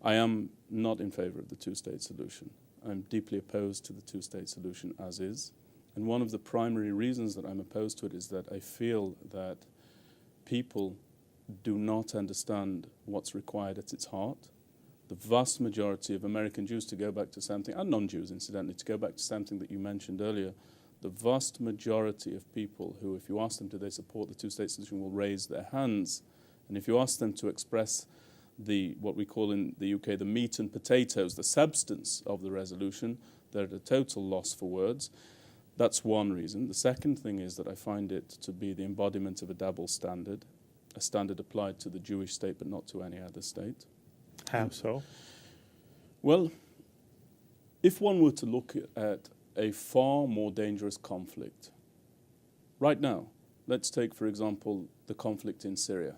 I am not in favor of the two-state solution. I'm deeply opposed to the two-state solution as is. And one of the primary reasons that I'm opposed to it is that I feel that people do not understand what's required at its heart. The vast majority of American Jews, to go back to something, and non-Jews incidentally, to go back to something that you mentioned earlier, the vast majority of people who, if you ask them do they support the two-state solution, will raise their hands. And if you ask them to express what we call in the UK the meat and potatoes, the substance of the resolution, they're at a total loss for words. That's one reason. The second thing is that I find it to be the embodiment of a double standard, a standard applied to the Jewish state but not to any other state. How so? Well, if one were to look at a far more dangerous conflict, right now, let's take, for example, the conflict in Syria,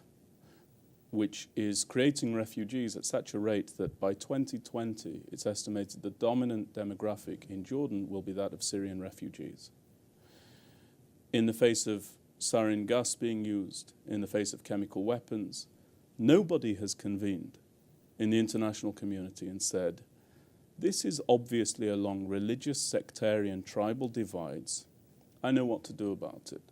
which is creating refugees at such a rate that by 2020, it's estimated the dominant demographic in Jordan will be that of Syrian refugees. In the face of sarin gas being used, in the face of chemical weapons, nobody has convened in the international community and said, this is obviously along religious, sectarian, tribal divides. I know what to do about it.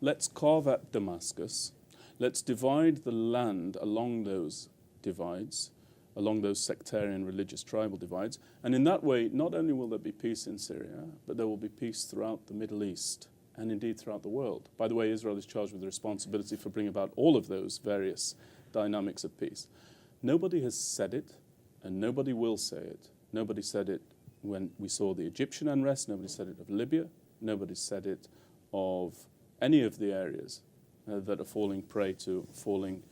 Let's carve up Damascus. Let's divide the land along those divides, along those sectarian, religious, tribal divides. And in that way, not only will there be peace in Syria, but there will be peace throughout the Middle East and indeed throughout the world. By the way, Israel is charged with the responsibility for bringing about all of those various dynamics of peace. Nobody has said it, and nobody will say it. Nobody said it when we saw the Egyptian unrest. Nobody said it of Libya. Nobody said it of any of the areas that are falling prey to falling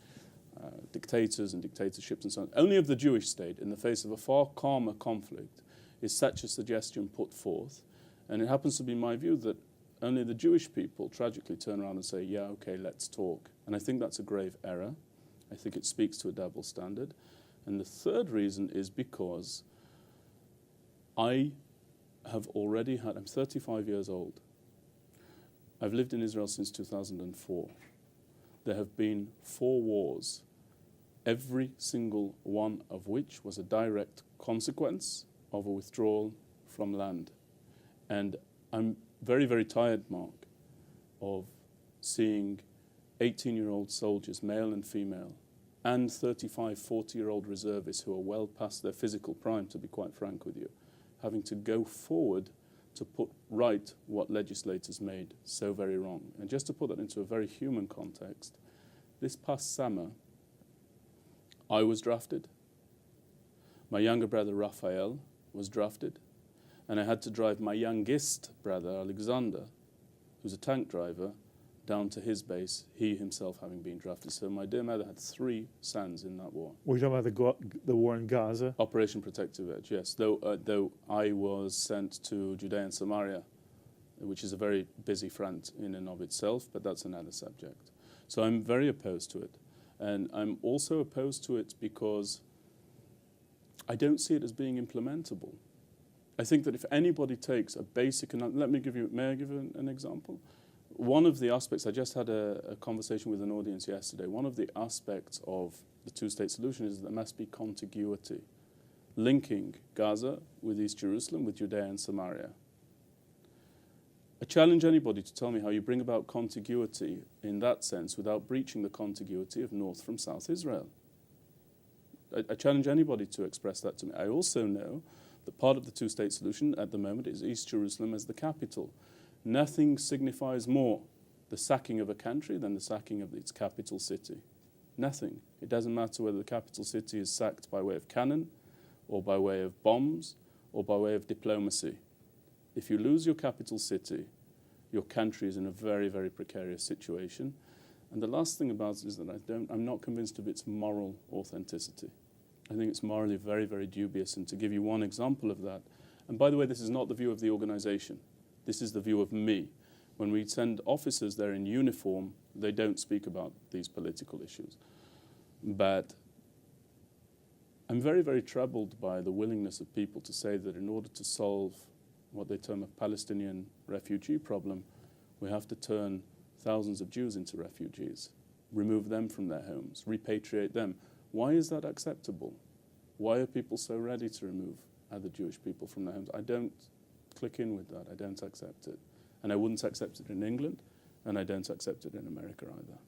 dictators and dictatorships and so on. Only of the Jewish state, in the face of a far calmer conflict, is such a suggestion put forth. And it happens to be my view that only the Jewish people tragically turn around and say, yeah, okay, let's talk. And I think that's a grave error. I think it speaks to a double standard. And the third reason is because I have already had, I'm 35 years old. I've lived in Israel since 2004. There have been 4 wars, every single one of which was a direct consequence of a withdrawal from land. And I'm very, very tired, Mark, of seeing 18-year-old soldiers, male and female, and 35, 40-year-old reservists who are well past their physical prime, to be quite frank with you, having to go forward to put right what legislators made so very wrong. And just to put that into a very human context, this past summer, I was drafted. My younger brother, Raphael, was drafted. And I had to drive my youngest brother, Alexander, who's a tank driver, down to his base, he himself having been drafted. So my dear mother had 3 sons in that war. Were you talking about the war in Gaza? Operation Protective Edge, yes. Though I was sent to Judea and Samaria, which is a very busy front in and of itself, but that's another subject. So I'm very opposed to it. And I'm also opposed to it because I don't see it as being implementable. I think that if anybody takes a basic, may I give an example? One of the aspects, I just had a conversation with an audience yesterday, one of the aspects of the two-state solution is that there must be contiguity, linking Gaza with East Jerusalem, with Judea and Samaria. I challenge anybody to tell me how you bring about contiguity in that sense without breaching the contiguity of North from South Israel. I challenge anybody to express that to me. I also know that part of the two-state solution at the moment is East Jerusalem as the capital. Nothing signifies more the sacking of a country than the sacking of its capital city. Nothing. It doesn't matter whether the capital city is sacked by way of cannon or by way of bombs or by way of diplomacy. If you lose your capital city, your country is in a very, very precarious situation. And the last thing about it is that I'm not convinced of its moral authenticity. I think it's morally very, very dubious. And to give you one example of that, and by the way, this is not the view of the organization. This is the view of me. When we send officers there in uniform, they don't speak about these political issues. But I'm very, very troubled by the willingness of people to say that in order to solve what they term a Palestinian refugee problem, we have to turn thousands of Jews into refugees, remove them from their homes, repatriate them. Why is that acceptable? Why are people so ready to remove other Jewish people from their homes? I don't click in with that. I don't accept it. And I wouldn't accept it in England, and I don't accept it in America either.